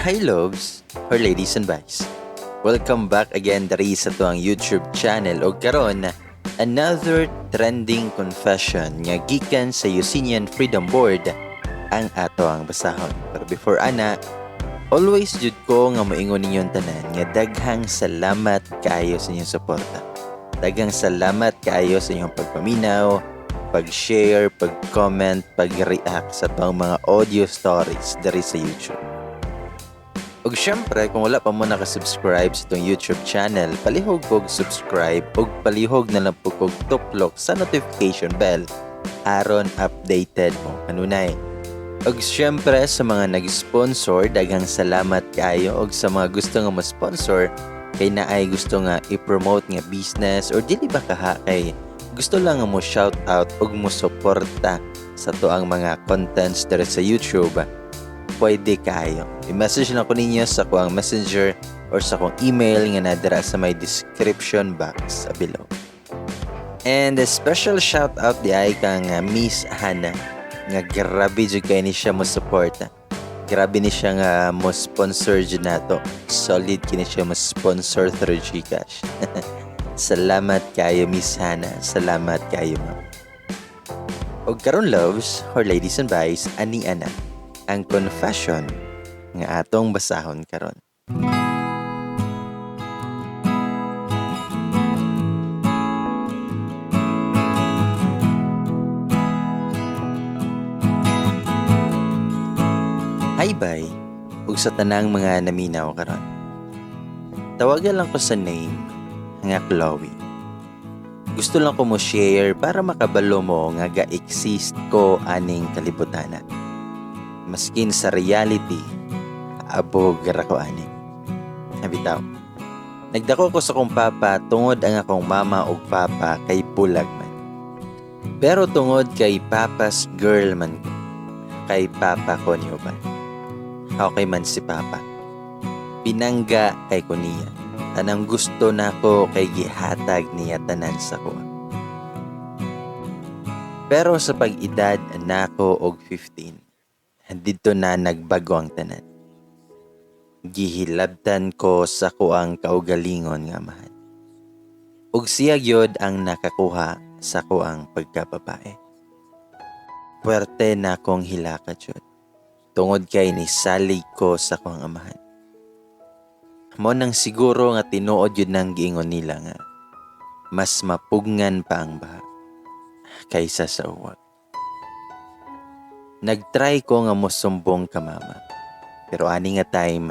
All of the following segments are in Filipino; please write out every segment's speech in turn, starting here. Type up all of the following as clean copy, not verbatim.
Hi loves, or ladies and boys. Welcome back again diri sa tuang YouTube channel o karon another trending confession nga gikan sa Yusinian Freedom Board ang ato ang basahon. Pero before ana, always jud ko nga moingon ninyong tanan nga daghang salamat kaayo sa inyong suporta. Daghang salamat kaayo sa inyong pagpaminaw, pag-share, pag-comment, pag-react sa tuang mga audio stories diri sa YouTube. Ug syempre, kung wala pa mo nakasubscribe sa itong YouTube channel, palihog kog subscribe ug palihog na lang po kog tuplok sa notification bell aron updated mo kanunay. Ug syempre sa mga nag-sponsor, daghang salamat kaayo ug sa mga gusto nga mo-sponsor kay naay gusto nga i-promote nga business or dili ba kaha kay gusto lang nga mo shout out ug mo suporta sa tuang mga contents diri sa YouTube. Pwede kayo. I-message lang ko ninyo sa kuang messenger or sa kuang email nga nadira sa may description box below. And a special shout out di ay kang Miss Hannah nga grabe jud kay ni siya mo support. Grabe ni siya nga mo sponsor jud nato. Solid kini siya mo sponsor through GCash. Salamat kayo Miss Hannah. Salamat kayo ma'am. Og karon loves or ladies and boys, ani ana ang confession nga atong basahon karon. Hi bye, ug sa tanang mga naminaw karon. Tawagan lang ko sa name nga Chloe. Gusto lang ko mo share para makabalo mo nga ga-exist ko aning kalibutana. Maskin sa reality, abog ko ani. Habitaw. Nagdako ko sa kong papa tungod ang akong mama ug papa kay bulag man. Pero tungod kay papa's girl man ko. Kay papa ko niyo ba? Okay man si papa. Pinangga kay ko niya. Tanang gusto nako kay gihatag niya tanan sa ko. Pero sa pag-edad nako og 15, dito na nagbago ang tanan. Gihilabtan ko sa kuang kaugalingon nga mahal. Ug siya gyud ang nakakuha sa kuang pagkababae. Puwerte na kong hilakat yun. Tungod kay nisalig ko sa kuang amahan. Mo nang siguro nga tinuod yun ng giingon nila nga mas mapugngan pa ang baha kaysa sa uwag. Nagtry ko nga mosumbong ka mama. Pero ani nga time,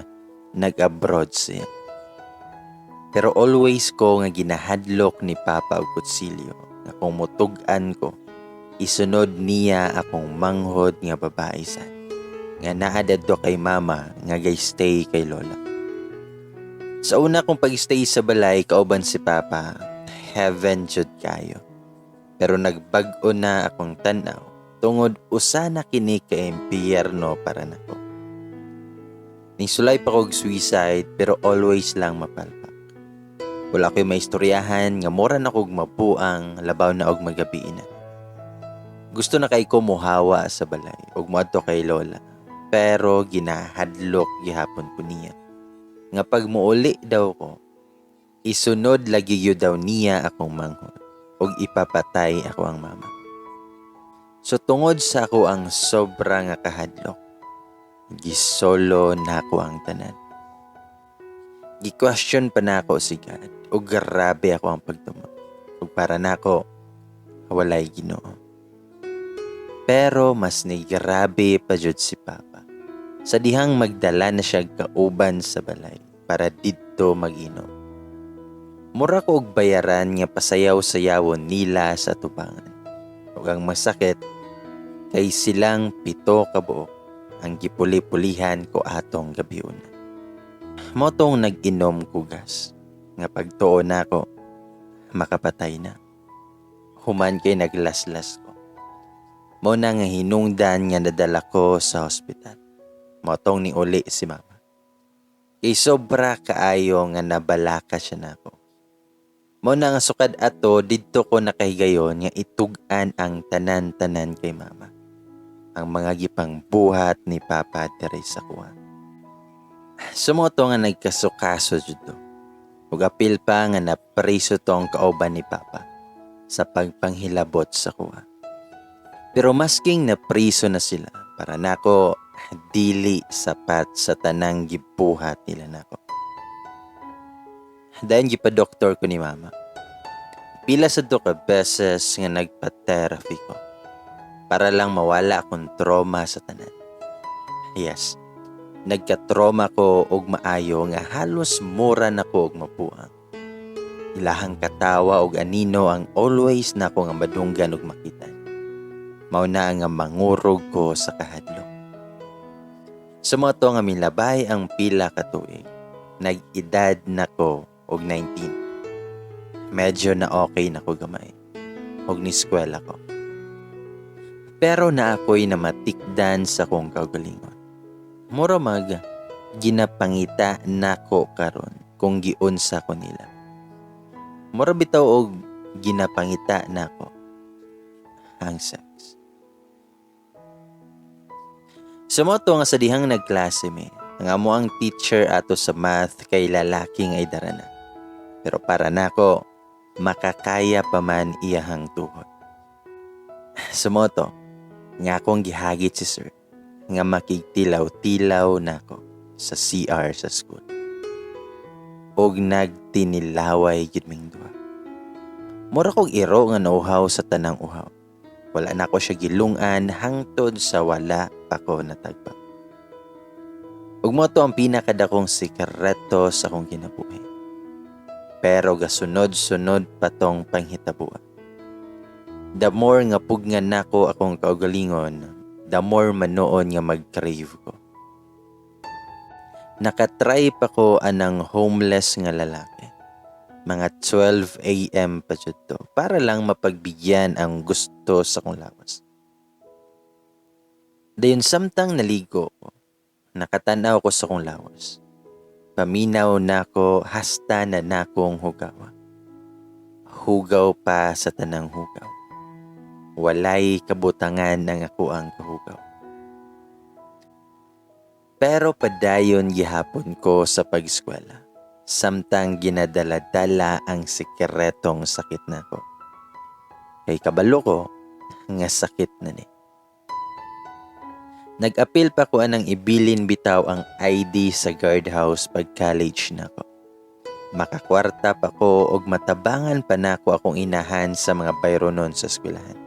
nag-abroad siya. Pero always ko nga ginahadlok ni Papa og kutsilyo nga kung mutug-an ko, isunod niya akong manghod nga babae sa nga naadadto kay mama nga gay-stay kay lola. Sa una kong pag-stay sa balay, kauban si Papa, heaven jud kayo. Pero nagbag-o na akong tanaw tungod usa na kini ka impyerno para nako. Nisulay pa kog suicide pero always lang mapalpak. Wala ko'y maistoryahan nga mora na kog mapuang labaw na og magabi na. Gusto na kay ko muhawa sa balay og moadto kay lola. Pero ginahadlok gihapon ko niya. Nga pag muuli daw ko, isunod lagi gyud daw niya akong manghod og ipapatay ako ang mama. So tungod sa ako ang sobra nga kahadlok, gisolo na ako ang tanan. Gi-question pa na ako si God o grabe ako ang pagtumo. Ug para na ako, walay Ginoo. Pero mas grabe pa jud si Papa. Sa dihang magdala na siya kauban sa balay para didto mag-inom. Mura ko og bayaran nga pasayaw-sayawon nila sa tubangan. Ug ang masakit, kay silang 7 ka buok ang gipuli-pulihan ko atong gabiuna. Motong nag-inom ko gas, nga pagtuo na ko, makapatay na. Human kay naglaslas ko. Mo na nga hinungdan nga nadala ko sa hospital. Motong ni uli si mama. Kay sobra kaayo nga nabalaka siya na ako. Mo na nga sukad ato, didto ko nakahigayon nga itug-an ang tanan-tanan kay mama. Ang mga gipang buhat ni Papa diri sa kuha. Sumoto nga nagkasukaso jud to. Ug apil pa nga napriso tong kauban ni Papa sa pagpanghilabot sa kuha. Pero masking napriso na sila para nako dili sapat sa tanang gibuhat nila nako. Dahil gipa-doktor ko ni Mama. Pila sa do ka beses nga nagpa-therapy ko para lang mawala akong trauma sa tanan. Yes, nagka-trauma ko og maayo nga halos mura na ko og mapuang. Ilahang katawa og anino ang always na ko nga madunggan og makitan. Mao na nga mangurog ko sa kahadlok. Sumoto nga milabay ang pila ka tuig. Nag-edad na ko og 19. Medyo na okay na ko gamay. Og niskwela ko. Pero na ako'y namatikdan sa kong kaugalingon. Mura mag ginapangita nako karon kung giunsa ko nila. Mura bitaw og ginapangita nako ang sex. Sumoto nga sa dihang nagklase mi, ang amo ang teacher ato sa math kay lalaking ay darana. Pero para nako, makakaya pa man iyahang tuhod. Sumoto, nga akong gihagit si sir, nga makigtilaw-tilaw nako sa CR sa school. Og nagtinilaway gid ming duha. Mura kog iro nga nauhaw sa tanang uhaw. Wala na ko siya gilungan hangtod sa wala pa ko natagpa. Ug mo to ang pinakadakong sikreto sa akong kinabuhi. Pero gasunod-sunod pa tong panghitabuan. The more nga pugngan nako akong kaugalingon, the more manoon nga mag-crave ko. Nakatry pa ko anang homeless nga lalaki. Mga 12 a.m. pa jud to para lang mapagbigyan ang gusto sa kong lawas. Dayon samtang naligo ko, nakatanaw ko sa kong lawas. Paminaw nako hasta na nakong hugawa. Hugaw pa sa tanang hugaw. Walay kabutangan ang ako ang kahugaw. Pero padayon gihapon ko sa pag-eskwela. Samtang ginadala-dala ang sikretong sakit nako. Kay kabalo ko, nga sakit na ni. Nag-apil pa ko anang ibilin bitaw ang ID sa guardhouse pag college nako. Makakwarta pa ko og matabangan pa nako akong inahan sa mga bayronon sa eskwelahan.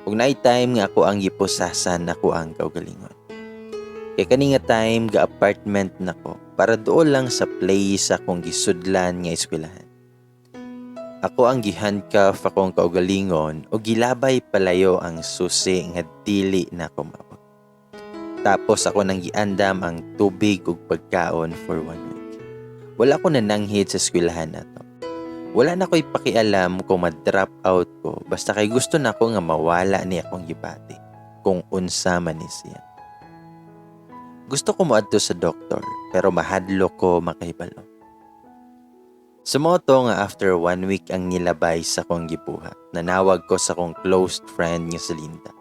Ug night time nga ako ang gipusasan nako ang kaugalingon. Kay kani nga time ga apartment nako para doon lang sa place akong gisudlan nga eskwelahan. Ako ang gihandcuff akong kaugalingon o gilabay palayo ang susi nga dili nako mabot. Tapos ako nang giandam ang tubig ug pagkaon for 1 week. Wala ko nananghid sa eskwelahan nato. Wala na ko'y pakialam kung ma-drop out ko basta kay gusto na ko nga mawala ni akong gibati kung unsa man ni siya. Gusto ko moadto sa doktor pero mahadlo ko makahibalo. Sumoto nga after 1 week ang nilabay sa kong gibuhat. Nanawag ko sa kong close friend nga si Linda.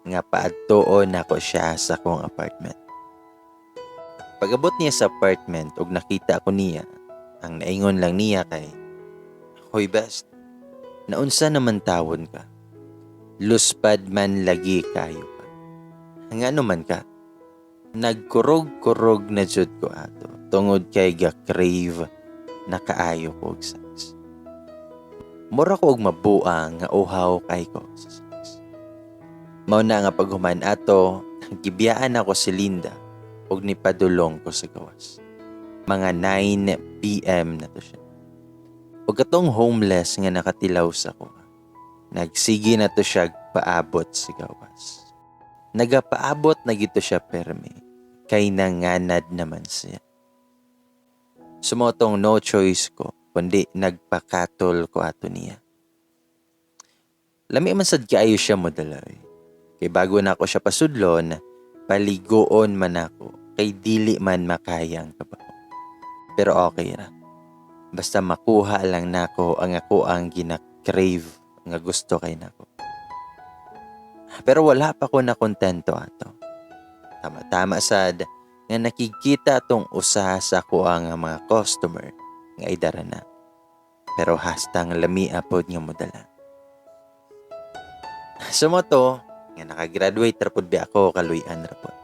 Nga paadtoon ako siya sa kong apartment. Pag-abot niya sa apartment ug nakita ko niya, ang naingon lang niya kay, "Hoy best, naunsa naman tawon ka? Luspad man lagi kayo ka. Ngano man ka? Nagkurog-kurog na jud ko ato tungod kay ga-crave na kaayo ko og sex. Mura ko og mabuang nga uhaw kay ko sa sex. Mao na nga paghuman ato, gibiyaan ako si Linda ug nipadulong ko sa gawas. Mga 9 p.m. na to siya. Ug katong homeless nga nakatilaw sa ko, nagsige na to siya paabot sa gawas. Nagapaabot na gito siya permi. Kay nanganad naman siya. Sumotong no choice ko, kundi nagpakatol ko ato niya. Lami man sad kaayo siya modaloy. Kay bago na ako siya pasudlon, paligoon man ako, kay dili man makayang kabaw. Pero okay ra. Basta makuha lang nako ang ako ang gina-crave nga gusto kay nako. Pero wala pa ko na kontento ato. Tama-tama sad, nga nakikita tong usa sa kuha nga mga customer nga idara na. Pero hastang lamia pod nga modala. Sumoto, nga nakagraduate rapod bi ako kaluyan rapod.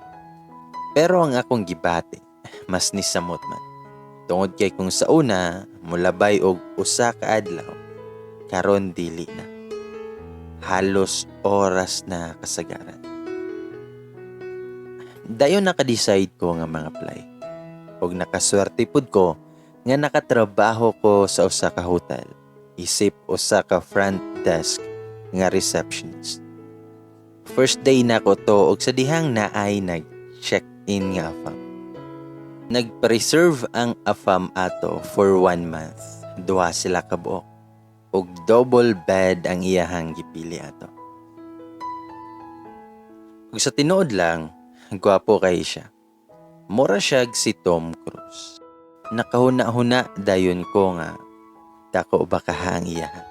Pero ang akong gibati, mas nisamot man. Tungod kay kung sa una, mulabay og usa ka adlaw, karon dili na. Halos oras na kasagaran. Dayon naka-decide ko nga mga apply. Og nakaswerte pud ko nga nakatrabaho ko sa usa ka hotel, isip usa ka front desk nga receptionist. First day na ko to og sa dihang naay nag-check-in nga afam. Nag-preserve ang afam ato for 1 month. Duha sila ka buok. Og double bed ang iyahang gipili ato. Ug sa tinuod lang, gwapo kay siya. Mura siya si Tom Cruise. Nakahuna-huna dayon ko nga dako ba kaha ang iyahan.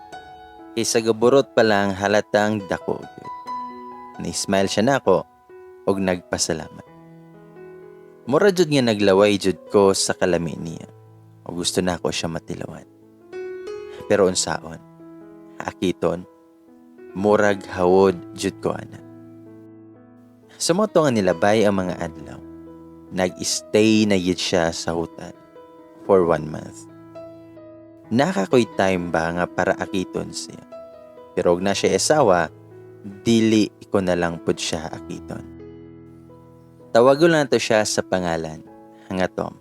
Kaysa gaburot pa lang halatang dako gyud. Ni-smile siya nako og nagpasalamat. Mura jud nga naglaway jud ko sa kalami niya. O gusto na ako siya matilawan. Pero unsaon, akiton, murag hawod jud ko ana. Sumoto nga nilabay ang mga adlaw. Nag-stay na yun siya sa hotel for 1 month. Nakakoy time ba nga para akiton siya. Pero og na siya asawa, dili ko na lang pud siya akiton. Tawagon lang to siya sa pangalan, nga Tom.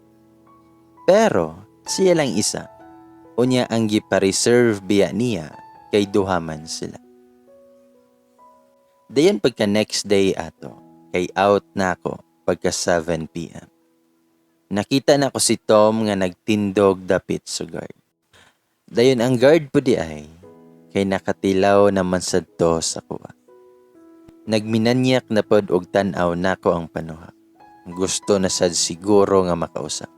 Pero siya lang isa. Unya ang gipa-reserve biya niya kay duhaman sila. Dayon pagka next day ato, kay out na ako pagka 7 p.m. Nakita na ko si Tom nga nagtindog dapit sa guard. Dayon ang guard po di ay, kay nakatilaw naman sadto sa kuha. Nagminanyak na pod og tan-aw nako ang panuha. Gusto na sad siguro nga makausap.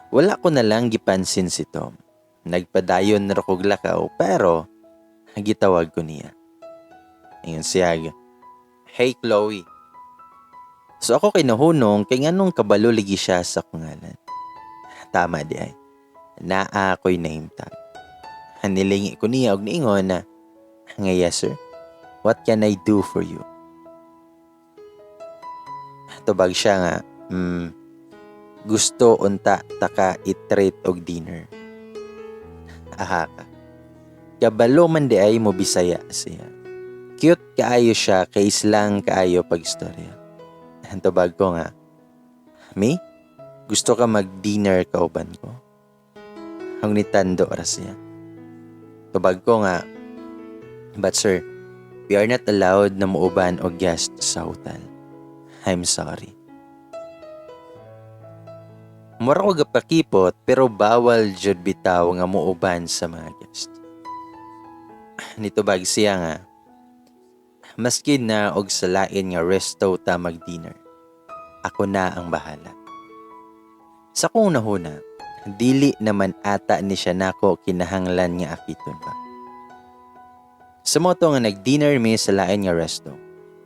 Wala ko na lang gipansin si Tom. Nagpadayon na kog lakaw pero gitawag ko niya. Ingon siya, "Hey Chloe." So ako kay nahunong kay nganong kabalo ligi siya sa kungalan. Tama di ay. Naa ako'y name tag. Hanilingi ko niya og niingon na, "Nga yes sir, what can I do for you?" Tubag siya nga, gusto unta taka i-treat og dinner. Aha ka. Kabalo man di ay mo Bisaya siya. Cute kaayo siya kay islang kaayo pagstorya. Tubag ko nga, "Me? Gusto ka mag-dinner kauban ko?" Ang nitando ra siya. Tubag ko nga, "But sir, we are not allowed na muuban o guest sa hotel. I'm sorry." Mura ko gapakipot pero bawal jud bitaw nga muuban sa mga guest. Nitubag siya nga, "Maski na og sa lain nga resto ta mag-dinner, ako na ang bahala." Sa kong nahuna, dili naman ata ni siya nako kinahanglan nga akiton ba. Sumoto nga nag-dinner mi sa lain nga resto,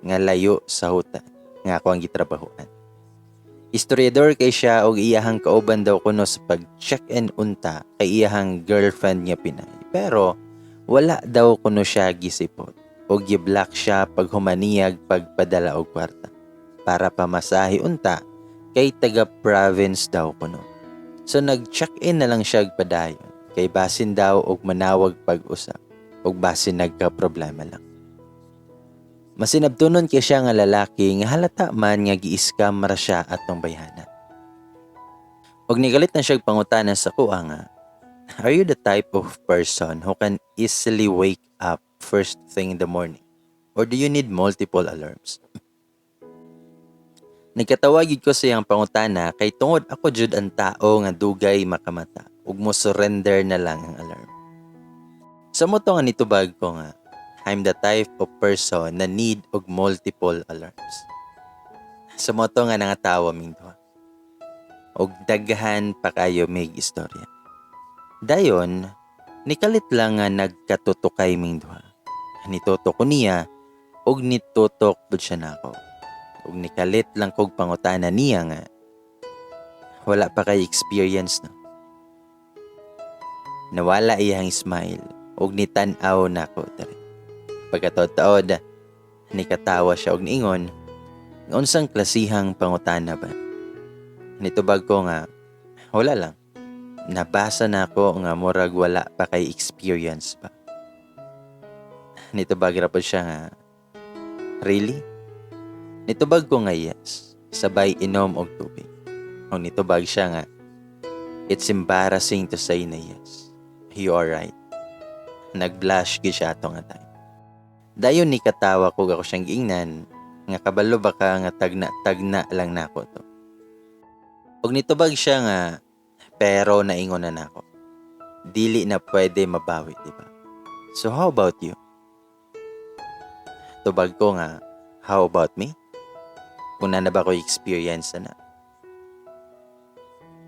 nga layo sa hotel, nga ako ang gitrabahoan. Historiador kay siya og iyahang kauban daw kuno sa pag-check-in unta kay iyahang girlfriend niya Pinay. Pero wala daw kuno siya gisipot o giblock siya pag humaniyag pagpadala og kwarta para pamasahe unta kay taga-province daw kuno. So nag-check-in na lang siya padayon kay basin daw og manawag pag-usap og basin nagka-problema lang. Masinabtunon kay siya nga lalaki nga halata man nga gi-scam ra siya atong bayhana. Og nigalit na siya pangutanan sa kuha nga, "Are you the type of person who can easily wake up first thing in the morning? Or do you need multiple alarms?" Nagkatawagid ko sa iyang pangutana kay tungod ako jud ang tao nga dugay makamata ug mo surrender na lang ang alarm. Sa mo to nga nitubag ko nga, I'm the type of person na need og multiple alarms. Sa mo to nga nangatawa ming duha. Og daghan pa kayo may istorya. Dayon, nikalit lang nga nagkatutukay ming duha. Nitutok ko niya og nitutok pud siya nako. ug nikalit lang kog pangutana niya nga wala pa kay experience no. Nawala iyang smile ug nitan-aw nako diri. Pagkataod-taod nikatawa siya og niingon, unsang klasihang pangutana ba? Nitubag ko nga wala lang. Nabasa na ako nga murag wala pa kay experience pa. Nitubag ra po siya nga, really? Nitubag ko nga yes, sabay inom og tubig. O nitubag siya nga, it's embarrassing to say na yes. You are right. Nag-blush gid siya ato nga time. Dayon ni katawa ko ako siyang giingnan, nga kabalo baka nga tagna-tagna lang nako to. Og nitubag siya nga, pero naingon na nako. Dili na pwede mabawi, di ba? So how about you? Tubag ko nga, how about me? Kung na ba ko experience na?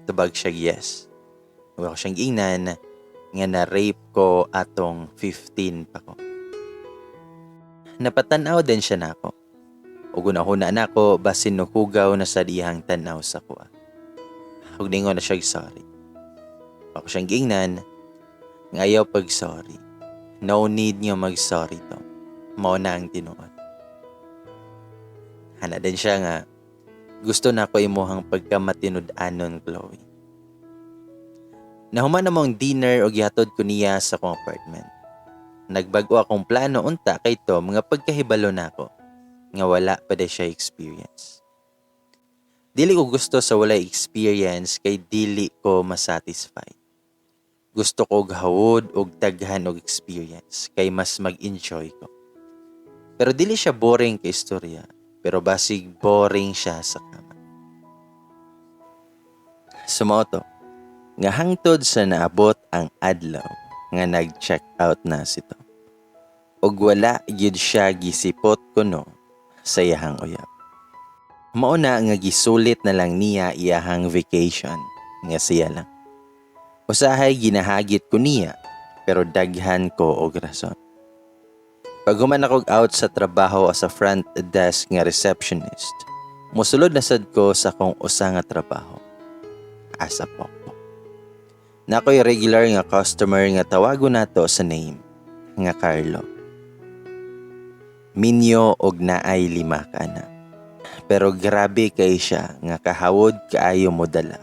Tubag siya yes. Huwag ako siyang ingnan nga na-rape ko atong 15 pa ko. Napatanaw din siya nako. Ug una-una nako basin nuhugaw na sa dihang tanaw sa kuha. Ug ningon na siya sorry. Ako siyang giingnan nga ayaw pag sorry. No need nga mag-sorry to. Mao na ang tinuod. Hana din siya nga gusto na ko imuhang pagkamatinud-anon, Chloe. Nahuman na mong dinner o gihatod ko niya sa akong apartment. Nagbago akong plano unta kay Tom nga pagkahibalo na ako nga wala pa de siya experience. Dili ko gusto sa walay experience kay dili ko masatisfied. Gusto ko gahawod og daghan og experience kay mas mag-enjoy ko. Pero dili siya boring kay istorya, pero basig boring siya sa kama. Sumoto, nga hangtod sa naabot ang adlaw nga nag-check out na si Tom. Og wala gyud siya gisipot kuno sa iyahang uyab. Mao na nga gisulit na lang niya iyahang vacation nga siya lang. Usahay ginahagit ko niya pero daghan ko og rason. Pag human ako out sa trabaho as a front desk nga receptionist, musulod na sad ko sa akong usa nga trabaho as a pokpok. Nakoy regular nga customer nga tawago nato sa name nga Carlo. Minyo og naay 5 ka anak. Pero grabe kay siya nga kahawod kaayo mo dala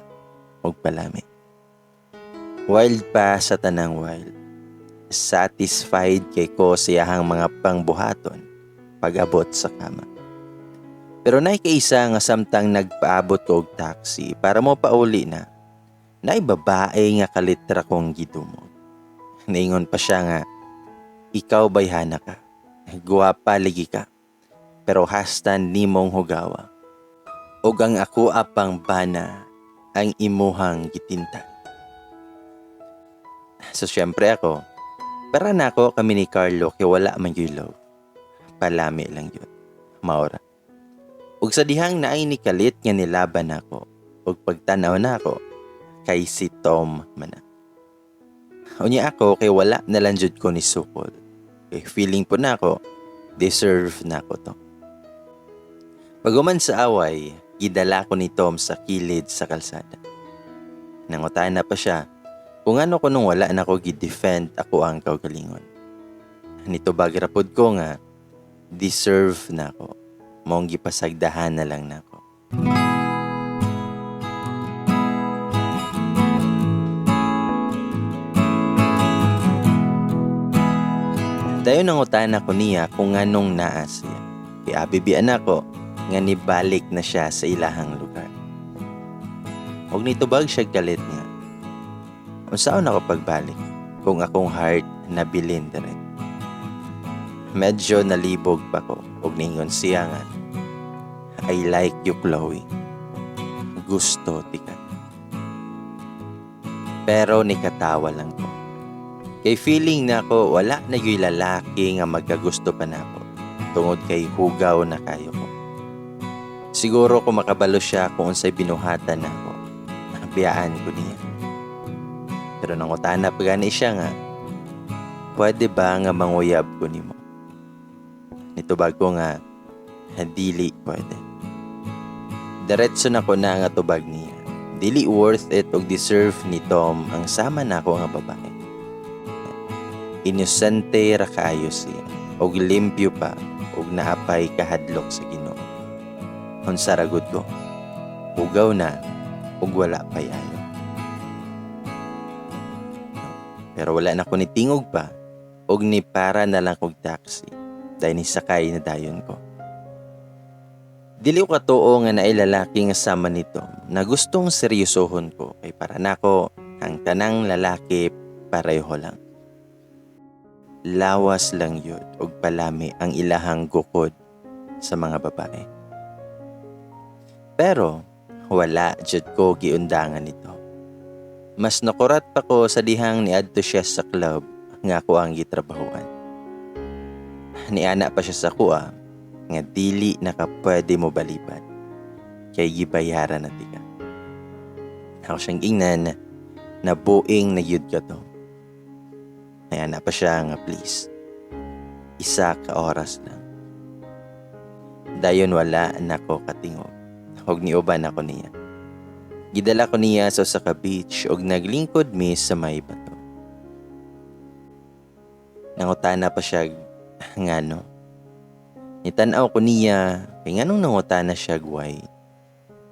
og palami. Wild pa sa tanang wild. Satisfied kay ko siyahang mga pangbuhaton pag-abot sa kama. Pero nay kaisa nga samtang nagpaabot ko og taxi para mo pauli na. Nay babae nga kalitra kong gidumog. Naingon pa siya nga, ikaw bayhana ka, guwapa ligi ka, pero hastan nimong hugawa. Og ang ako apang bana ang imuhang gitinta. So syempre ako, para na ako kami ni Carlo kay wala man yung love. Palami lang yun. Maura. Ug sa dihang naay ni kalit nga nilaban ako. Ug pagtanaw na ako, kay si Tom man. Unya ako kay wala na lang jud ko ni sukol. Kay feeling po na ako, deserve na ako to. Paguman sa away, gidala ko ni Tom sa kilid sa kalsada. Nangutaan na pa siya, kung ano ko nung wala na ko gidefend ako ang kaugalingon. Nito bagrapod ko nga, deserve na ako. Mong gipasagdahan na lang na ako. Dayon nangutaan ako niya kung anong naa siya. Kaya abibian ako nga nibalik na siya sa ilahang lugar. Huwag nitubag siya galit niya. Unsaon ako pagbalik kung akong heart nabilin direct. Medyo nalibog pa ko ug ningon siya nga, I like you, Chloe. Gusto ti ka. Pero nikatawa lang ko. Kay feeling na ako wala na yung lalaki nga magkagusto pa na ako tungod kay hugaw na kayo ko. Siguro kung makabalo siya kung unsay binuhatan na ako, biyaan ko niya. Pero nangutaan na pagani siya nga, pwede ba nga manguyab ko nimo? Nitubag ko nga, dili pwede. Diretso na ko na nga tubag niya. Dili worth it og deserve ni Tom ang sama na ako nga babae. Inosente ra kaayo siya og limpyo pa og naapay kahadlok sa Ginoo. Unsa ra gud ko? Ugaw na ug wala pay ayo. Pero wala na ko ni tingog pa og ni para na lang kog taxi dahil ni sakay na dayon ko. Dili ko katuo nga naay lalaki nga sama nito na gustong seryosohon ko kay para nako ang tanang lalaki pareho lang. Lawas lang yun og palami ang ilahang gukod sa mga babae. Pero wala jud ko giundangan nito. Mas nakurat pa ko sa dihang niadto siya sa club nga ako ang gitrabahuan. Niana pa siya sa kuha nga dili na ka pwede mo balipan kay gibayaran na tika. Ako siyang ingnan na buing na yun ka to. Niana pa siya nga please. Isa ka oras lang. Dayon wala na ko katingog. Og niuban ako niya. Gidala ko niya sa usa ka beach og naglingkod mi sa may bato. Nangutana pa siya ngano. Nitanaw ko niya kay nganong nangutana siya guway.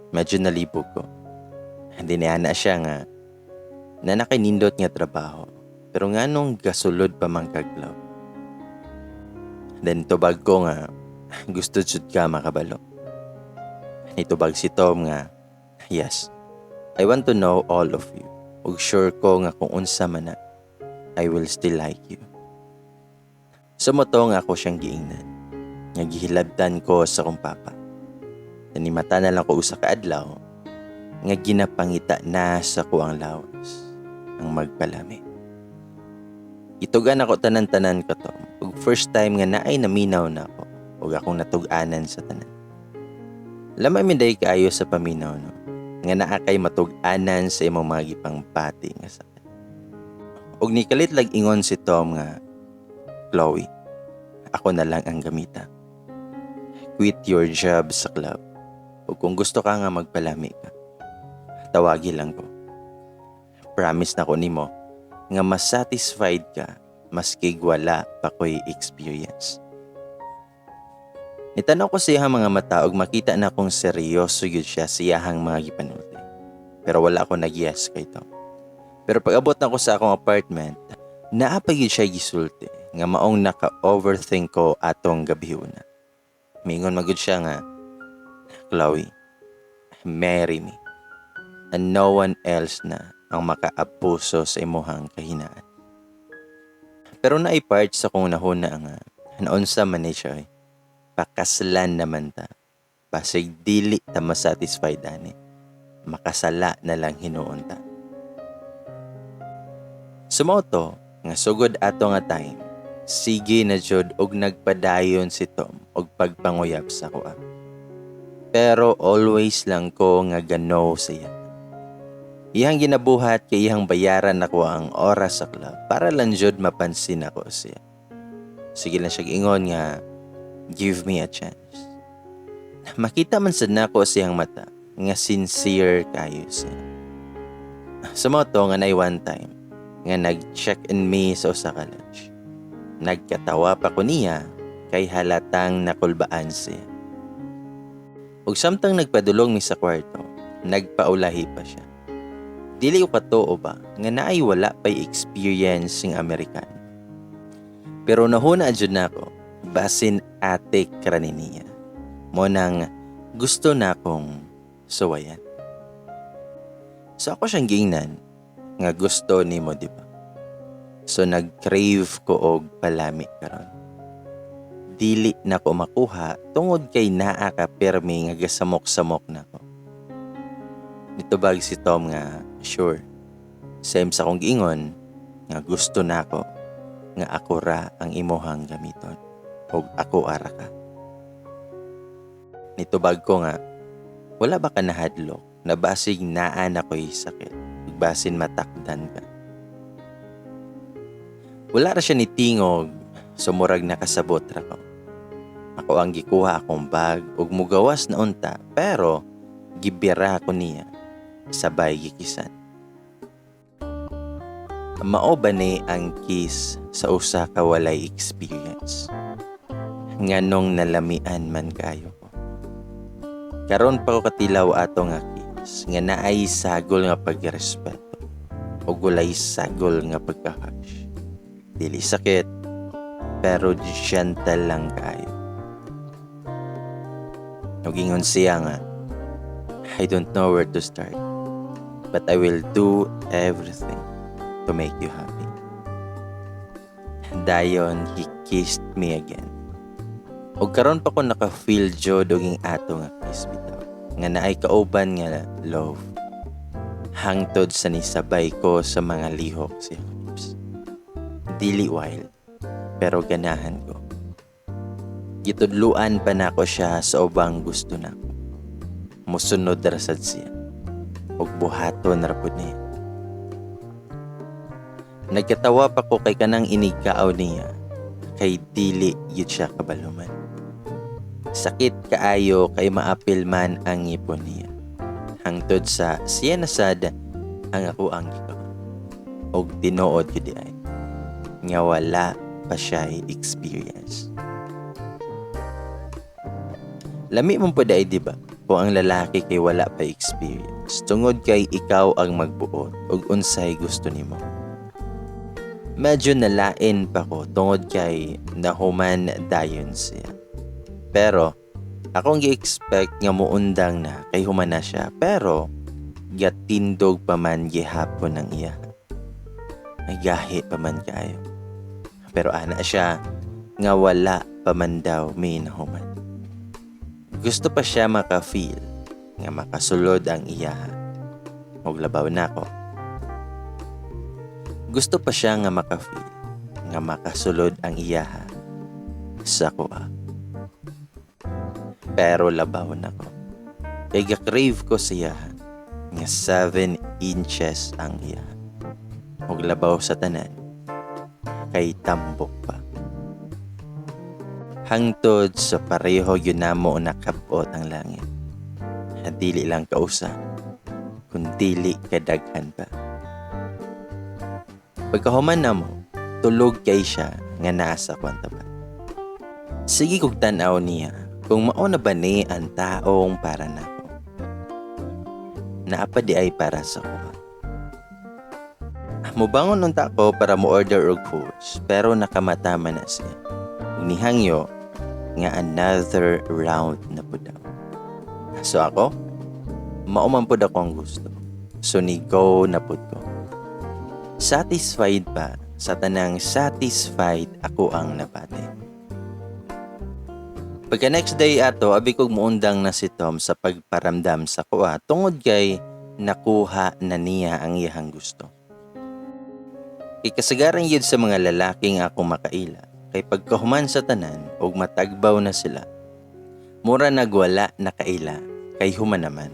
Medyo nalibog ko. Hindi niya na siya nga na nakinindot nga trabaho. Pero nganong gasulod pa man kaglaw. Then tubag ko nga gusto jud ka makabalo. Nitubag si Tom nga, yes, I want to know all of you. Ug sure ko nga kung unsa man na, I will still like you. Sumutong ako siyang giingnan. Nga gihilabtan ko sa kong papa. Nanimata na lang ko usa ka adlaw, nga ginapangita na sa kuang lawas, ang magpalami. Itugan ako tanan-tanan ko to. Ug first time nga naay naminaw na ako, ug akong natug-anan sa tanan. Lamay minday kaayo sa paminaw no. Nga naa kay matug-anan sa imong mga gipangpati nga sakit. Og nikalit lag ingon si Tom nga, Chloe, ako na lang ang gamita. Quit your job sa club. O kung gusto ka nga magpalami ka, tawagi lang ko. Promise na ko nimo nga mas satisfied ka maski wala pa ko'y experience. Nitanaw ko siyang mga mata og makita na kung seryoso yun siya siyahang mga gipanulti. Pero wala ako nag-yes kay Tom. Pero pag abot na ko sa akong apartment, naapag yun siya gisulti nga maong naka-overthink ko atong gabihuna. Mingon magud siya nga, Chloe, marry me. And no one else na ang makaabuso sa imuhang kahinaan. Pero naipart sa kong nahuna nga, naunsa man ni siya pakaslan naman ta. Basig dili ta masatisfied ani. Makasala na lang hinuon ta. Sumoto, nga sugod ato nga time, sige na jud og nagpadayon si Tom og pagpanguyab sa kuha. Pero always lang ko nga gano siya. Iyang ginabuhat kay iyang bayaran ako ang oras sa club para lang jud mapansin ako siya. Sige lang siya ingon nga, give me a chance. Makita man sad nako siyang mata nga sincere kayo siya. Sumoto nga nay one time nga nag-check in me sa usa ka lunch. Nagkatawa pa ko niya kay halatang nakulbaan siya. Ug samtang nagpadulong mi sa kwarto, nagpaulahi pa siya. Dili ko katuo ba nga naay wala pay experience ng American. Pero nahuna jud nako basin ate krani niya. Mo nang gusto na akong suwayan. So ako siyang giingnan nga gusto nimo di ba? So nag-crave ko og palami karon. Dili na ko makuha tungod kay naa ka permi nga gasamok-samok nako. Nitubag si Tom nga sure. Same sa kong giingon nga gusto nako nga ako ra ang imuhang gamiton. O ako ara ka. Nitubag ko nga, wala ba ka nahadlok na basig naan ako'y sakit, basin matakdan ka. Wala ra siya ni tingog, sumurag nakasabot ra ko. Ako ang gikuha akong bag ug mugawas na unta, pero gibira ko niya sabay gikisan. Mao ba ni ang kiss sa usa ka walay experience? Nganong nalamian man kayo ko. Karon pa ko katilaw ato nga kiss nga naay sagol nga pagrespeto o gulay sagol nga pagka-hush. Dili sakit pero gentle lang kayo. Nugingon siya nga, I don't know where to start, but I will do everything to make you happy. Dayon, he kissed me again. O karon pa ko naka-feel jud oging ato nga kiss bitaw. Nga naay kauban nga love. Hangtod sa nisabay ko sa mga lihok siya lips. Dili wild, pero ganahan ko. Gitudluan pa nako siya sa ubang gusto nako. Musunod rasad siya. Og buhaton ra pud niya. Nagkatawa pa ko kay kanang inigkaaw niya. Kay dili yun siya kabaluman. Sakit kaayo kay maapil man ang ngipon niya. Hangtod sa siya nasad ang ako ang gikaw. Og tinuod ko di ay. Nga wala pa siya experience. Lami mo po dahil diba? Kung ang lalaki kay wala pa experience. Tungod kay ikaw ang magbuot og unsay gusto nimo. Medyo nalain pa ko tungod kay nahuman dayon siya. Pero akong gi-expect nga muundang na kay human na siya. Pero gatindog pa man gihapon ng iya. Ay gahi pa man kayo. Pero ana siya nga wala pa man daw may nahuman. Gusto pa siya maka-feel nga makasulod ang iya. Og labaw na ko. Gusto pa siya nga maka-feel nga makasulod ang iya sa kuha. Pero labaw na ko. Kay ga-crave ko siya nga 7 inches ang iya. Og labaw sa tanan. Kay tambok pa. Hangtod sa pareho yun na mo nakabot ang langit. Dili lang kausa, kundili kadaghan pa. Pagkahuman na mo, tulog kay siya nga nasa kwanta ba. Sige kog tanaw niya kung mao na ba ni ang taong para nako. Naapa di ay para sa kuha. Mubangon unta ko para mo order og foods pero nakamatama na siya. Unihangyo nga another round na po daw. So ako, mauman po ako ang gusto. So ni-go na po ko. Satisfied pa, sa tanang satisfied ako ang napate. Pagka next day ato, abi kog muundang na si Tom sa pagparamdam sa kuha tungod kay nakuha na niya ang iyang gusto. Ikasagaran yun sa mga lalaking ako makaila. Kay pagkahuman sa tanan og matagbaw na sila, mura nagwala na kaila kay human naman.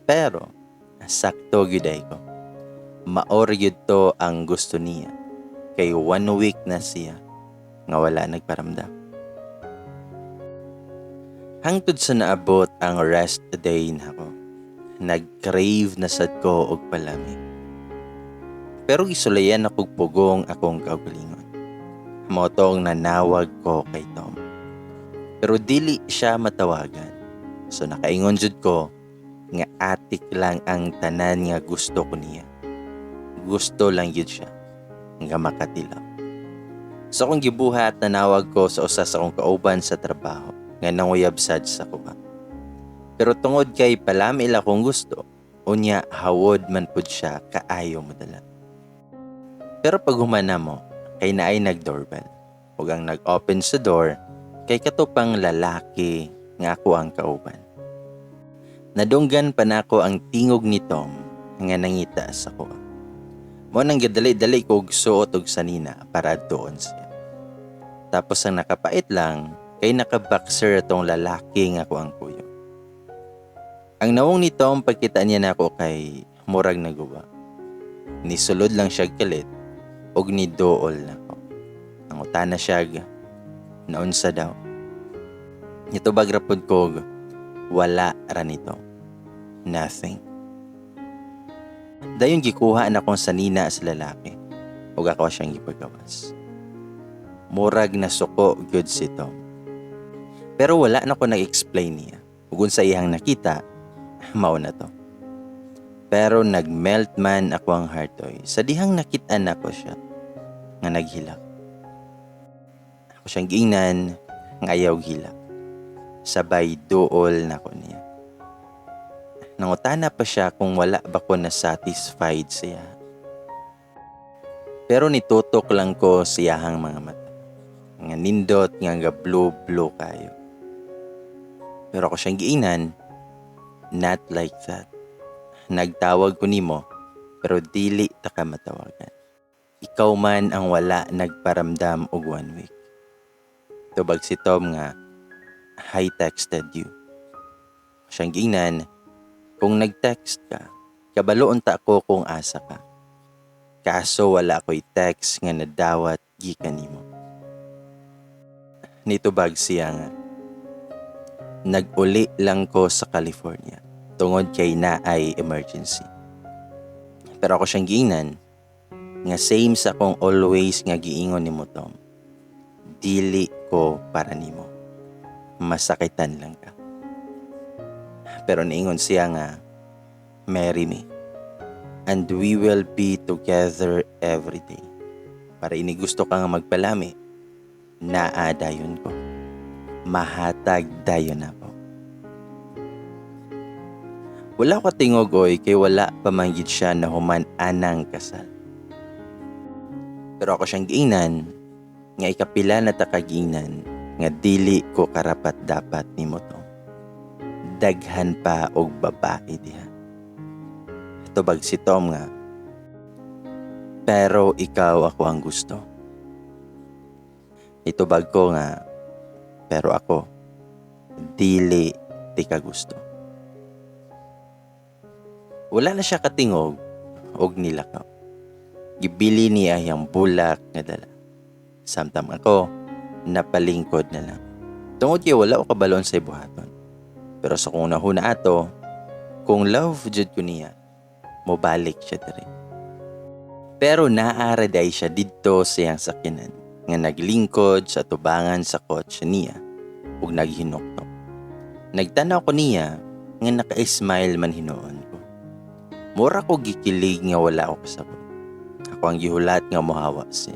Pero sakto gyuday ko. Maor gyud to ang gusto niya. Kay 1 week na siya nga wala nagparamdam. Hangtod sa naabot ang rest day nako. Nag-crave na sad ko og palami. Pero gisulayan akong pugong akong kaugalingon. Motong nanawag ko kay Tom. Pero dili siya matawagan. So nakaingon jud ko nga atik lang ang tanan nga gusto ko niya. Gusto lang yun siya nga makatilaw. So kung gibuhat, nanawag ko sa usa sa akong kauban sa trabaho nga nanguyab sad sa kuha. Pero tungod kay palami ila kong gusto, unya hawod man pud siya kaayo mo dala. Pero pag humana mo, kay naay nag-doorbell. Ug ang nag-open sa door, kay katupang lalaki nga ako ang kauban. Nadunggan pa nako ang tingog ni Tom nga nangita sa kuha. Mo nang gadali-dali ko suot og sanina para doon siya. Tapos ang nakapait lang, kay naka-boxer atong lalaki nga ako ang kuyo. Ang nawong ni Tom pagkita niya nako kay murag naguwa. Nisulod lang siya kalit og ni dool nako. Ang utana siya naunsa daw. Nito bagrapod ko wala ra nito. Nothing. Dayon gikuha na kong sanina sa lalaki. Ug ako siyang gipagawas. Murag na suko good si Tom. Pero wala na ko nag-explain niya. Ug unsa iyang nakita, mao na to. Pero nagmelt man ako ang heart oy. Sa dihang nakitaan ako siya nga naghilak. Ako siyang giingnan nga ayaw hilak. Sabay duol na ko niya. Nangutana pa siya kung wala ba ko na satisfied siya. Pero nitutok lang ko siyahang mga mata. Nga nindot nga blue kayo. Pero ako siyang giingnan, not like that. Nagtawag ko nimo, pero dili ta ka matawagan. Ikaw man ang wala nagparamdam og 1 week. Tubag si Tom nga, I texted you. Siyang giingnan, kung nag-text ka, kabaloon ta ko kung asa ka. Kaso wala ko'y text nga nadawat gikan nimo. Nitubag siya nga, nag-uli lang ko sa California tungod kay naay emergency. Pero ako siyang giingnan, nga same sa kong always nga giingon nimo Tom. Dili ko para nimo. Masakitan lang ka. Pero niingon siya nga, marry me. And we will be together every day. Para ini gusto ka nga magpalami, naadayon ko. Mahatag dayon ako. Wala ko tingogoy kay wala pamanggid siya na human anang kasal. Pero ako siyang giingnan, nga ikapila na takaginan, nga dili ko karapat dapat nimo to. Daghan pa og babae diha. Tubag si Tom nga, pero ikaw ako ang gusto. Itubag ko nga, pero ako, dili di ka gusto. Wala na siya katingog, og nilakaw. Gibili niya yung bulak nga dala. Samtang ako, napalingkod na lang. Tungod kay wala ko kabalon sa ibuhaton. Pero sa kung nahuna ato, kung love jud ko niya, mobalik siya diri. Pero naaraday siya didto sa iyang sakyanan, nga naglingkod sa tubangan sa kotse niya, ug naghinoktok. Nagtanaw ko niya, nga naka-smile man hinuon ko. Mura ko gikilig nga wala ko kasabot. Ako ang gihulat nga mohawa siya.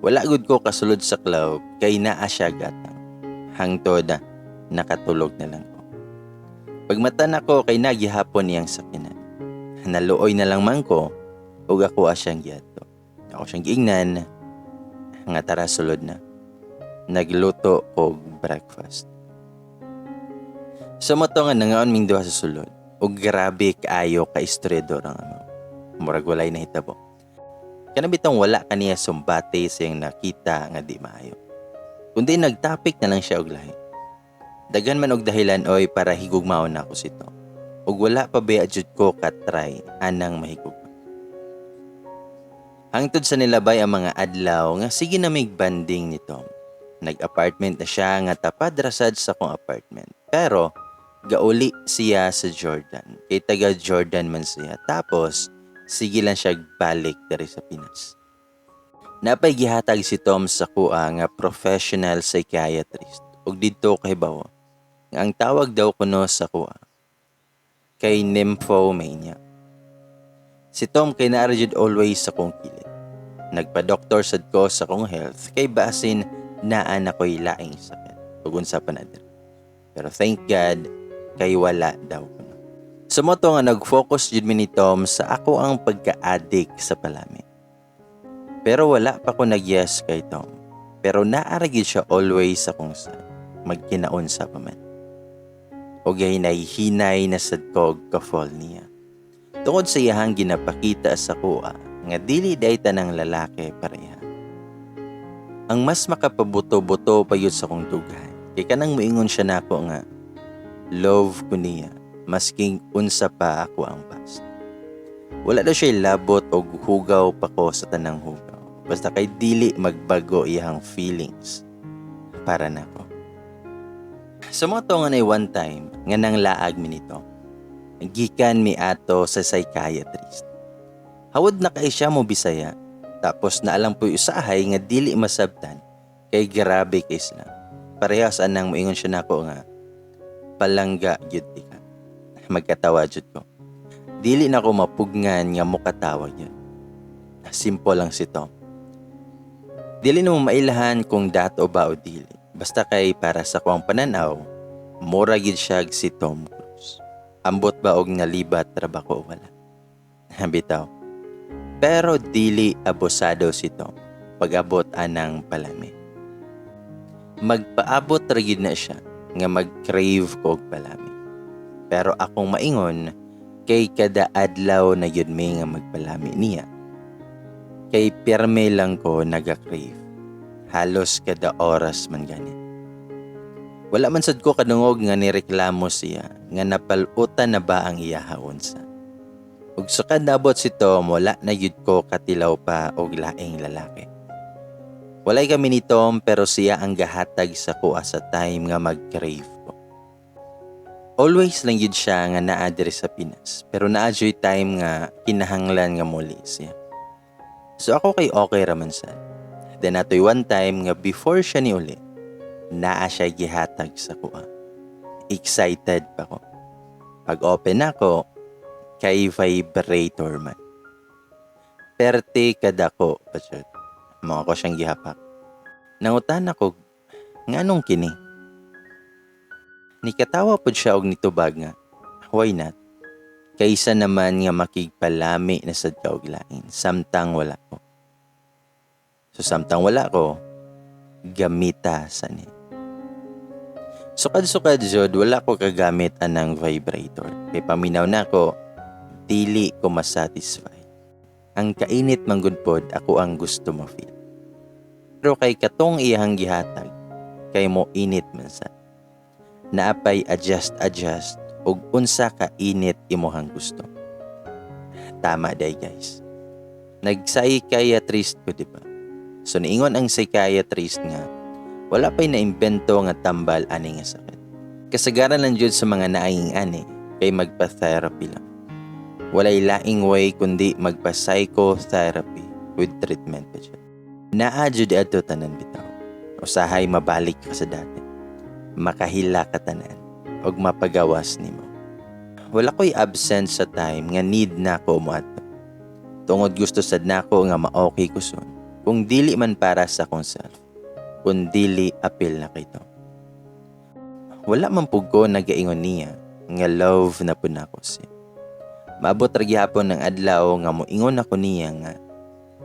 Wala gud ko kasulod sa club, kay naa siya gatang. Hangtod nakatulog na lang ko. Pagmata na ko kay nagihapon niyang sakyanan. Naluoy na lang man ko, ug ako asyang giadto. Ako siyang giingnan, nga tara sulod na. Nagluto og breakfast. Sumoto nga nangaon ming duha sa sulod, ug grabe kaayo ka istredor ang ano. Murag walay nahitabo. Kanabitang wala kaniya sumbate sa iyang nakita nga di maayo. Kundi nagtapik na lang siya og lahi. Dagan man og dahilan oy para higugmaon na ako sito. Ug wala pa ba jud ko katry anang mahigugma. Hangtod sa nilabay ang mga adlaw nga sige na mig banding ni Tom. Nag-apartment na siya nga tapad rasad sa kong apartment. Pero gauli siya sa Jordan. Kay taga Jordan man siya. Tapos sige lang siya balik dari sa Pinas. Napay gihatag si Tom sa kuha nga professional psychiatrist. Ug didto kahibaw nga ang tawag daw kuno sa kuha kay nymphomania. Si Tom kay naara jud always sa kong kilid. Nagpa-doktor sad ko sa kong health kay basin naa na ko'y laing sakit. Ug unsa pa na diri. Pero thank God kay wala daw kuno. Sumoto nga nag-focus jud mi ni Tom sa ako ang pagka-addict sa palami. Pero wala pa ko nag-yes kay Tom. Pero naara gyud siya always sa kong side. Magkinaunsa pa man. O hinay na sad kog ka-fall niya. Tungod sa iyahang ginapakita sa kuha nga dili day tanang lalaki pareha. Ang mas makapabuto-buto pa yun sa kong dughan. Kay kanang moingon siya nako nga love ko niya masking unsa pa ako ang past. Wala daw siya labot o hugaw pa ko sa tanang hugaw. Basta kay dili magbago iyang feelings para nako. Sumoto nga na one time nga nang laag mi nito. Gikan mi ato sa psychiatrist. Hawod na kay siya mo Bisaya. Tapos naalang po usahay nga dili masabtan kay grabe kay sila. Parehas anang moingon siya nako nga palangga gyud ka. Magkatawa jud ko. Dili na ko mapugngan nga mokatawa gyud. Simple lang si Tom. Dili na mo mailahan kung dato ba o dili. Basta kay para sa kuwang pananaw, mura gid siya si Tom Cruise. Ambot ba og nalibat trabaho o wala. Bitaw. Pero dili abusado si Tom pag-abot anang palami. Magpaabot ra gyud na siya nga mag-crave og palami. Pero akong maingon kay kada adlaw na gyud mi nga magpalami niya. Kay pirme lang ko naga-crave. Halos kada oras man gani. Wala man sad ko kadungog nga nireklamo siya nga napalutan na ba ang iyahon sa. Ug sukad nabot si Tom, wala na yun ko katilaw pa og laing lalaki. Walay kami ni Tom pero siya ang gahatag sa kuha sa time nga mag-crave ko. Always lang yun siya nga naa diri sa Pinas pero naadyoy time nga kinahanglan nga muli siya. So ako kay okay raman sa. Then ato'y one time nga before siya ni uli, naa siya gihatag sa kuha. Excited pa ko. Pag open ako, kay vibrator man. Perte kadako pa siya. Mga ko siyang gihapak. Nangutan ako, nganong kini? Nikatawa po siya og nitubag nga, why not? Kaysa naman nga makigpalami na sad ka og lain, samtang wala ko. So samtang wala ko, gamita sa ni. Sukad-sukad jud, wala ko kagamit anang vibrator. Kay paminaw na ko, dili ko masatisfy. Ang kainit manggudpod ako ang gusto mo feel. Pero kay katong iyang gihatag, kay mo init man sa. Naapay adjust ug unsa ka init imuhang gusto. Tama day guys. Nag-psychiatrist ko diba? So niingon ang psychiatrist nga, wala pa'y naimbento nga tambal ani nga sakit. Kasagaran lang jud sa mga naaying ani, kay magpa-therapy lang. Walay laing way kundi magpa-psychotherapy with treatment pa siya. Naa jud ato tanan bitaw. Usahay mabalik ka sa dati. Makahila ka tanan og mapagawas nimo. Wala ko'y absent sa time nga need na ko mo ato. Tungod gusto sad nako nga ma-okay ko son. Kung dili man para sa akong self, kung dili apil na kay to. Wala man pug ko nagaingon niya nga love na pud nako siya. Maabot ra gihapon ng adlaw nga moingon ako niya nga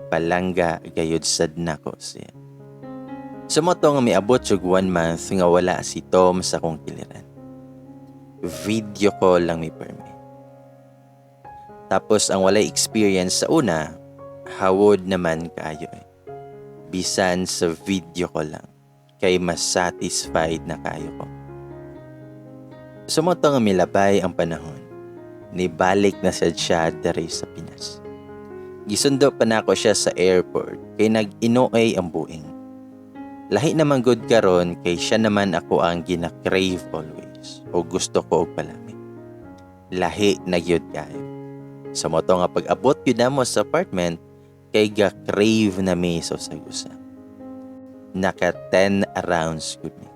palangga gayud sad nako siya. Sumoto nga miabot og 1 month nga wala si Tom sa kong kiliran. Video call lang mi permi. Tapos ang walay experience sa una, hawod naman kaayo eh. Bisan sa video call lang, kay mas satisfied na kayo ko. Sumoto nga milabay ang panahon. Nibalik na siya diri sa Pinas. Gisundo pa na ako siya sa airport kay nag-inoay ang buing. Lahi naman good karon kay siya naman ako ang gina-crave always o gusto ko og palami. Lahi na gyud kayo. Sumoto nga pag-abot yun na mo sa apartment kay ga-crave na may sagusa. Naka 10 rounds good me.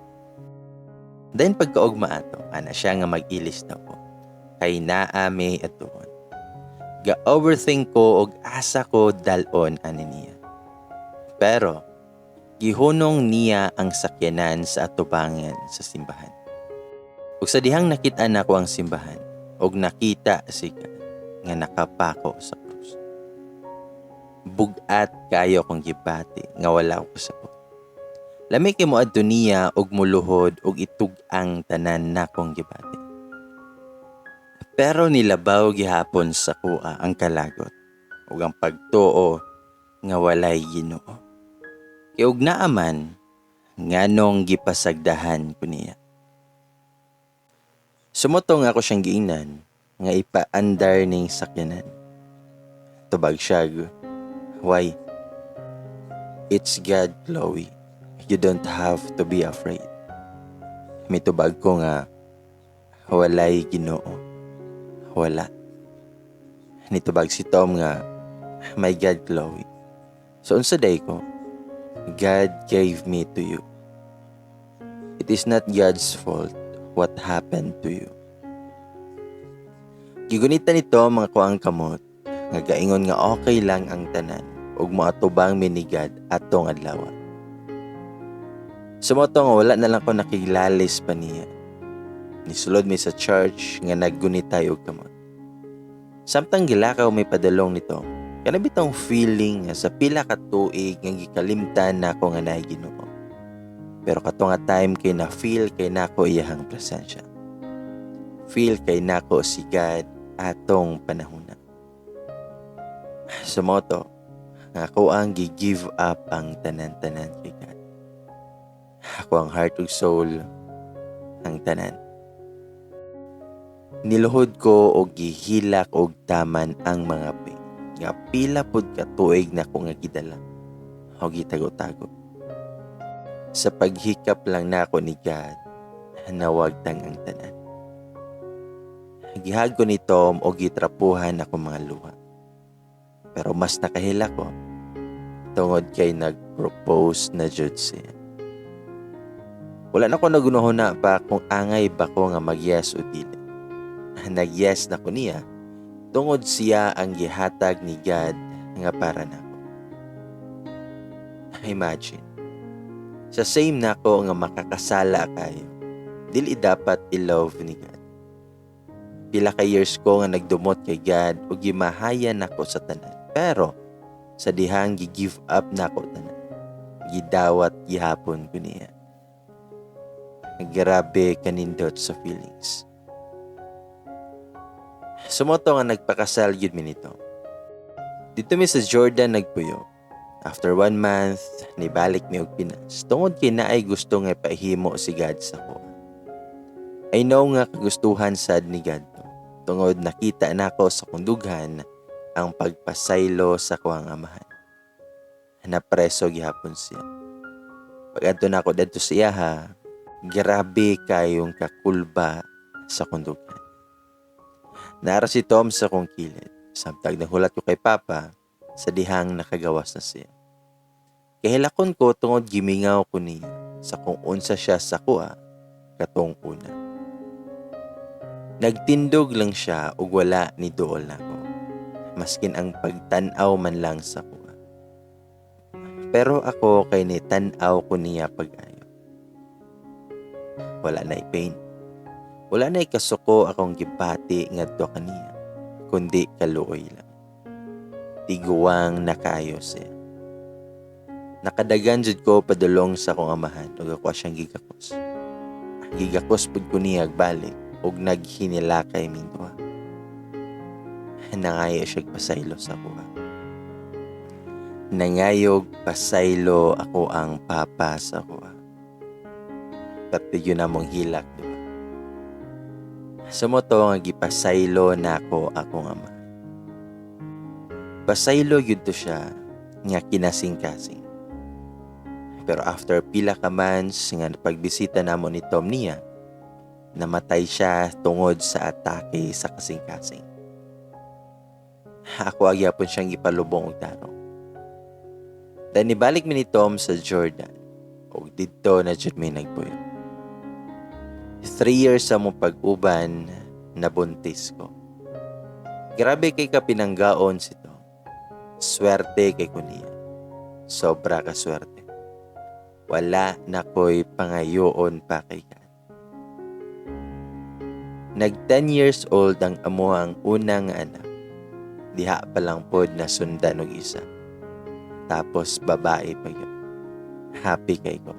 Then pagkaugma ato, ana siya nga mag-ilis na ko. Kay naame atoon. Ga-overthink ko og asa ko dalon ani niya. Pero, gihunong niya ang sakyanan sa atubangan sa simbahan. Ug sa dihang nakita na ko ang simbahan, og nakita siya nga nakapako sa krus. Bugat kayo kong gibati nga wala ko sa ko. Lami kay mo adto niya og muluhod og itug-ang tanan na kong gibati. Pero nilabaw gihapon sa kuha ang kalagot ug ang pagtuo nga walay Ginoo. Kay ug naaman nganong gipasagdahan ko niya. Sumutong ako siyang giingnan nga ipaandar ning sakyanan. Tubag siya, why? It's God, Chloe. You don't have to be afraid. mitubag ko nga walay Ginoo. Wala. Nitubag si Tom nga my God Chloe. So unsa day ko? God gave me to you. It is not God's fault what happened to you. Gigunita nito mga kuang kamot nga gaingon nga okay lang ang tanan ug moatubang minigad atong adlaw. Sumoto nga wala na lang ko nakilalis pa niya. Nisulod mi sa church nga naggunitay og kamot. Samtang gilakaw may padalong nito, kana bitong feeling nga sa pila ka tuig nga gikalimtan nako nga naay Ginoo. Pero kato nga time kay na feel kay nako iyahang presensya. Feel kay nako si God atong panahon. Sumoto nga ako ang gi-give up ang tanan-tanan kay God. Ako ang heart ug soul ang tanan. Niluhod ko og gihilak og taman ang mga pain. Nga pila pud ka tuig na ko nga gidala. O gitago-tago. Sa paghikap lang nako ni God, nawagtang ang tanan. Gihag ko ni Tom o gitrapuhan ako mga luha. Pero mas nakahila ko tungod kay nag-propose na jud siya. Wala na ko nagunuhon na pa kung angay ba ko nga mag-yes o dili. Nag-yes na ko niya tungod siya ang gihatag ni God nga para nako. Imagine, sa same nako nga makakasala kayo, dili dapat i-love ni God. Pila ka years ko nga nagdumot kay God ug gimahayan nako sa tanan. Pero sa dihang gi-give up nako tanan, gidawat gihapon ko niya. Grabe kanindot sa feelings. Sumoto nga nagpakasal yun mi nito. Dito mi sa Jordan nagpuyo. After 1 month, nibalik mi og Pinas. Tungod kay naay gusto nga ipahimo si God sa ko. I know nga kagustuhan sad ni God to. Tungod nakita nako sa kundughan ang pagpasaylo sa kuang amahan. Napreso gihapon siya. Pag-adto nako dadto siya ha, grabe kayong kakulba sa kundugan. Nara si Tom sa kong kilid. Samtang nahulat ko kay Papa, sa dihang nakagawas na siya. Kahilakon ko tungod gimingaw ko niya sa kung unsa siya sa kuha katong una. Nagtindog lang siya ug wala ni duol nako. Maskin ang pagtan-aw man lang sa kuha. Pero ako kay ni tan-aw ko niya pag-ayo. Wala na pain. Wala na kasuko akong gibati ngadto kaniya, kundi kaluoy lang. Tiguwang nakaayo siya. Nakadagan jud ko padulong sa akong amahan ug ako siyang gigakos. Gigakos pud ko niya balik ug naghinilakay ming duha. Nangayo siya pasaylo sa kuha. Nangayog pasaylo ako ang papa sa kuha. Pati yun namong hilak, diba? Sumoto nga gipasaylo nako akong ama. Pasaylo yun to siya nga kinasing-kasing. Pero after pila ka months nga pagbisita namo ni Tom niya, namatay siya tungod sa atake sa kasing-kasing. Ako agyapon siyang ipalubong og tarong. Then nibalik mi ni Tom sa Jordan ug didto na jud mi nagpuyo. 3 years sa mong pag-uban, nabuntis ko. Grabe kay kapinanggaon si Tom. Swerte kay kuniya. Sobra ka swerte. Wala na ko'y pangayoon pa kay God. Nag 10 years old ang amuang unang anak. Diha pa lang pod na sundan og isa. Tapos babae pa yun. Happy kay ko.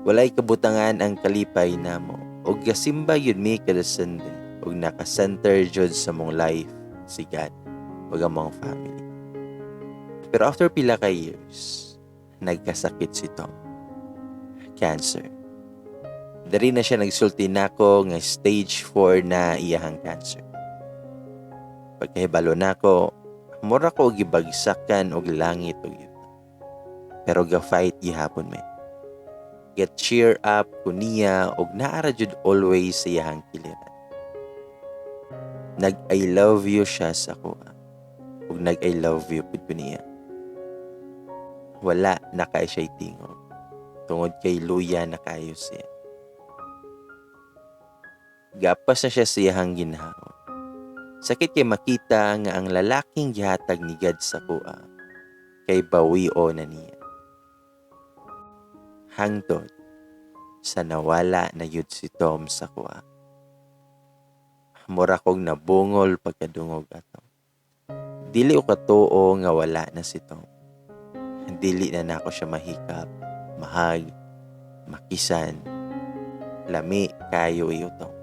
Walay kabutangan ang kalipay namo og gasimba yun mi kada Sunday og naka-center jud sa mong life si God ug among family. Pero after pila ka years, nagkasakit si Tom. Cancer. Dari na siya nagsulti nako nga stage 4 na iyahang cancer. Pagkahibalo nako, mura ko gibagsakan og langit og yun. Pero ga-fight gihapon may. get cheer up kuniya og naara jud always sa iyahang kiliran. Nag-I love you siya sa kuha. Ug nag-I love you pud kuniya. Wala na kay siya'y tingog. Tungod kay luya na kayo siya. Gapas na siya sa iyahang ginhawa. Sakit kay makita nga ang lalaking gihatag ni God sa kuha kay bawiyo na niya. Hangtod sa nawala na yun si Tom sa kuha. Mura kong nabungol pagkadungog ato. Dili o katuo nga wala na si Tom. Dili na nako siya mahikap, mahag, makisan. Lami kayo iyo Tom.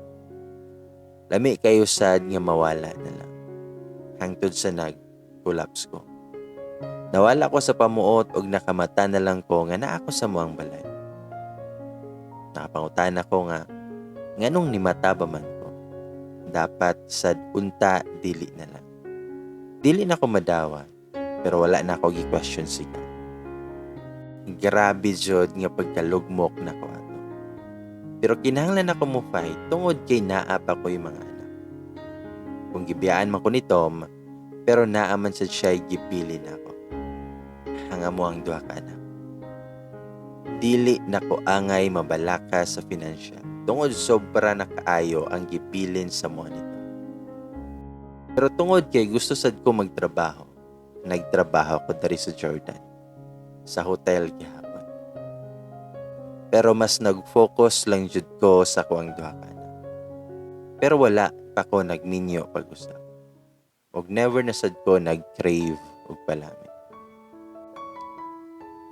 Lami kayo sad nga mawala na lang. Hangtod sa nag-collapse ko. Nawala ko sa pamuot og nakamata na lang ko nga naa ako sa muang balay. Nakapangutan ako nga nganong ni mata ba man ko? Dapat sad unta dili na lang. Dili na ko madawa pero wala na ako gi-question siya. Grabe jud nga pagkalugmok na ko ato. Pero kinahanglan ako mo fight tungod kay naa pa ko yung mga anak. Kung gibiyaan man ko ni Tom pero naa man sad siya gipili na ako. Hanga mo ang duha ka anak. Dili na ko angay mabalaka sa financial. Tungod sobra na kaayo ang gipilin sa mo nito. Pero tungod kay gusto sad ko magtrabaho, nagtrabaho ko diri sa Jordan, sa hotel gihapon. Pero mas nag-focus lang jud ko sa kuang duha ka anak. Pero wala pa ko nagminyo pag-usap. Og never na sad ko nag-crave og palami.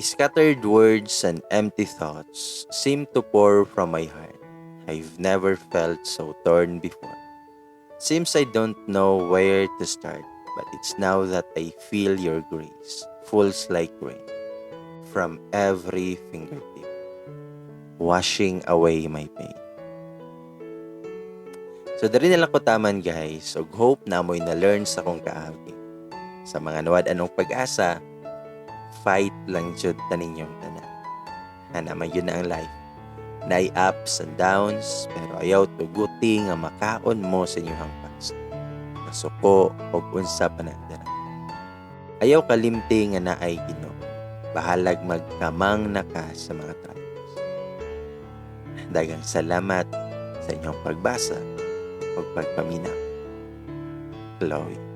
Scattered words and empty thoughts seem to pour from my heart. I've never felt so torn before. Seems I don't know where to start, but it's now that I feel your grace falls like rain from every fingertip, washing away my pain. So dari na lang ko taman guys, og hope na mo'y na-learn sa kong kaagi. Sa mga nawad anong pag-asa, fight lang jud taninyong tanan. Hanaman yun na ang life. Nay ups and downs, pero ayaw tuguti nga makaon mo sa inyong past. Masuko o unsa panandara. Ayaw kalimti nga naay Ginoo. Bahalag magkamang naka sa mga trials. Daghang salamat sa inyong pagbasa o pagpaminaw. Chloe.